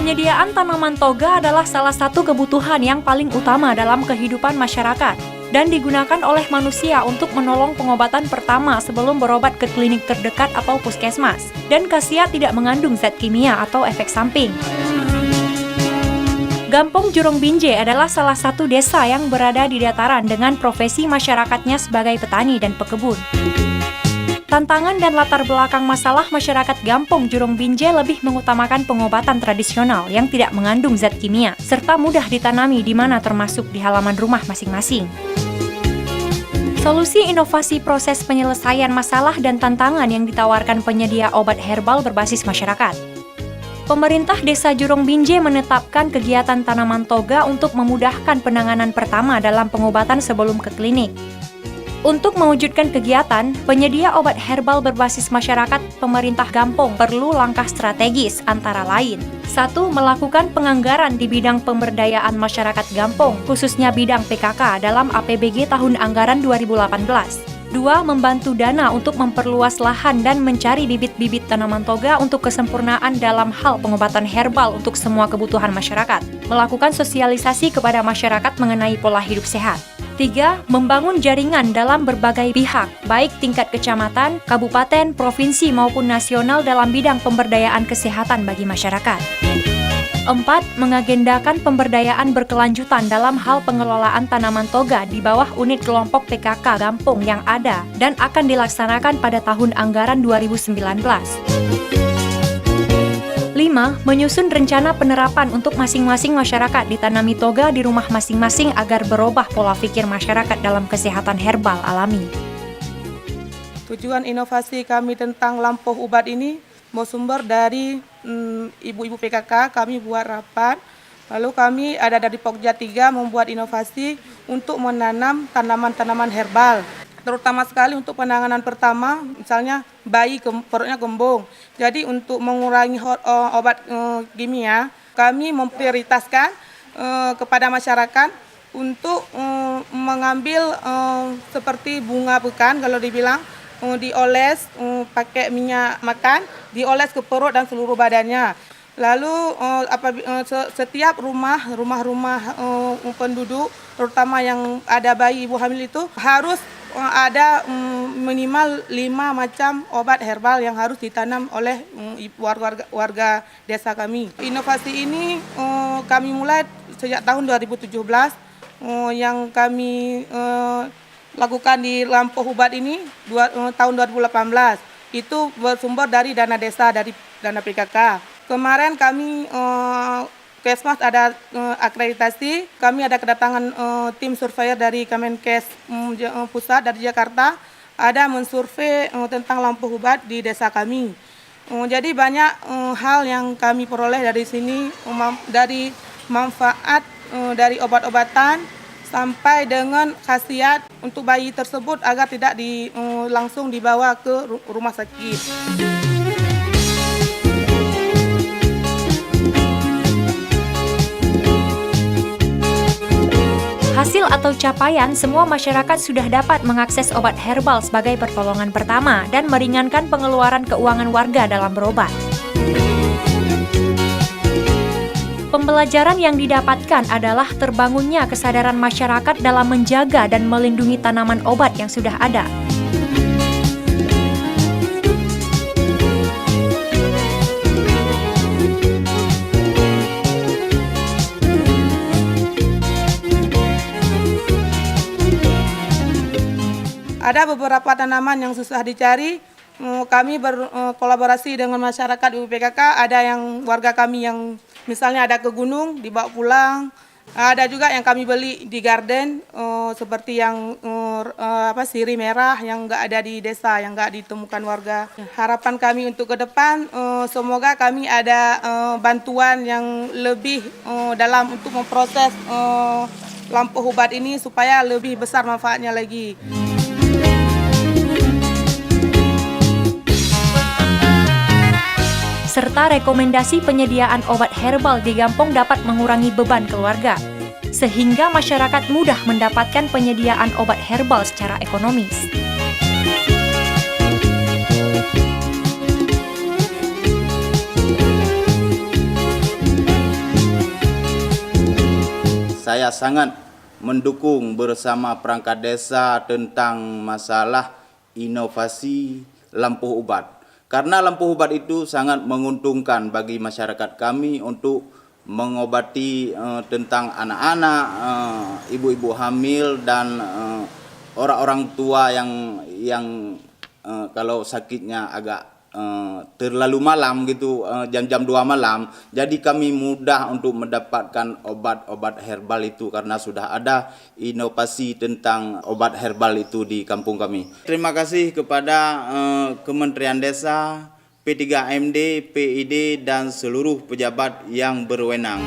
Penyediaan tanaman toga adalah salah satu kebutuhan yang paling utama dalam kehidupan masyarakat dan digunakan oleh manusia untuk menolong pengobatan pertama sebelum berobat ke klinik terdekat atau puskesmas. Dan khasiat tidak mengandung zat kimia atau efek samping. Gampong Jurong Binjai adalah salah satu desa yang berada di dataran dengan profesi masyarakatnya sebagai petani dan pekebun. Tantangan dan latar belakang masalah masyarakat Gampong Jurong Binjai lebih mengutamakan pengobatan tradisional yang tidak mengandung zat kimia, serta mudah ditanami di mana termasuk di halaman rumah masing-masing. Solusi inovasi proses penyelesaian masalah dan tantangan yang ditawarkan penyedia obat herbal berbasis masyarakat. Pemerintah Desa Jurong Binjai menetapkan kegiatan tanaman toga untuk memudahkan penanganan pertama dalam pengobatan sebelum ke klinik. Untuk mewujudkan kegiatan, penyedia obat herbal berbasis masyarakat pemerintah Gampong perlu langkah strategis antara lain. 1. Melakukan penganggaran di bidang pemberdayaan masyarakat Gampong, khususnya bidang PKK dalam APBG tahun anggaran 2018. 2. Membantu dana untuk memperluas lahan dan mencari bibit-bibit tanaman toga untuk kesempurnaan dalam hal pengobatan herbal untuk semua kebutuhan masyarakat. Melakukan sosialisasi kepada masyarakat mengenai pola hidup sehat. 3. Membangun jaringan dalam berbagai pihak, baik tingkat kecamatan, kabupaten, provinsi maupun nasional dalam bidang pemberdayaan kesehatan bagi masyarakat. 4. Mengagendakan pemberdayaan berkelanjutan dalam hal pengelolaan tanaman toga di bawah unit kelompok PKK Gampong yang ada dan akan dilaksanakan pada tahun anggaran 2019. 5. Menyusun rencana penerapan untuk masing-masing masyarakat ditanami toga di rumah masing-masing agar berubah pola pikir masyarakat dalam kesehatan herbal alami. Tujuan inovasi kami tentang lampuh ubat ini bersumber dari ibu-ibu PKK, kami buat rapat. Lalu kami ada dari Pokja 3 membuat inovasi untuk menanam tanaman-tanaman herbal. Terutama sekali untuk penanganan pertama, misalnya bayi perutnya gembung. Jadi untuk mengurangi obat kimia, kami memprioritaskan kepada masyarakat untuk mengambil seperti bunga pekan, kalau dibilang dioles pakai minyak makan, dioles ke perut dan seluruh badannya. Lalu setiap rumah penduduk, terutama yang ada bayi ibu hamil itu harus ada minimal 5 macam obat herbal yang harus ditanam oleh warga desa kami. Inovasi ini kami mulai sejak tahun 2017 yang kami lakukan di lampuh ubat ini tahun 2018. Itu bersumber dari dana desa, dari dana PKK. Kemarin kami Kesmas ada akreditasi, kami ada kedatangan tim surveyor dari Kemenkes pusat dari Jakarta, ada mensurvei tentang lampuh ubat di desa kami. Jadi banyak hal yang kami peroleh dari sini, dari manfaat dari obat-obatan sampai dengan khasiat untuk bayi tersebut agar tidak langsung dibawa ke rumah sakit. Hasil atau capaian, semua masyarakat sudah dapat mengakses obat herbal sebagai pertolongan pertama dan meringankan pengeluaran keuangan warga dalam berobat. Pembelajaran yang didapatkan adalah terbangunnya kesadaran masyarakat dalam menjaga dan melindungi tanaman obat yang sudah ada. Ada beberapa tanaman yang susah dicari, kami berkolaborasi dengan masyarakat UPKK, ada yang warga kami yang misalnya ada ke gunung, dibawa pulang, ada juga yang kami beli di garden, seperti yang sirih merah yang nggak ada di desa, yang nggak ditemukan warga. Harapan kami untuk ke depan, semoga kami ada bantuan yang lebih dalam untuk memproses lampuh ubat ini supaya lebih besar manfaatnya lagi. Serta rekomendasi penyediaan obat herbal di Gampong dapat mengurangi beban keluarga, sehingga masyarakat mudah mendapatkan penyediaan obat herbal secara ekonomis. saya sangat mendukung bersama perangkat desa tentang masalah inovasi lampu ubat. Karena lampu ubat itu sangat menguntungkan bagi masyarakat kami untuk mengobati tentang anak-anak, ibu-ibu hamil dan orang-orang tua yang kalau sakitnya agak terlalu malam gitu, jam-jam 2 malam. Jadi kami mudah untuk mendapatkan obat-obat herbal itu karena sudah ada inovasi tentang obat herbal itu di kampung kami. Terima kasih kepada Kementerian Desa, P3MD, PID dan seluruh pejabat yang berwenang.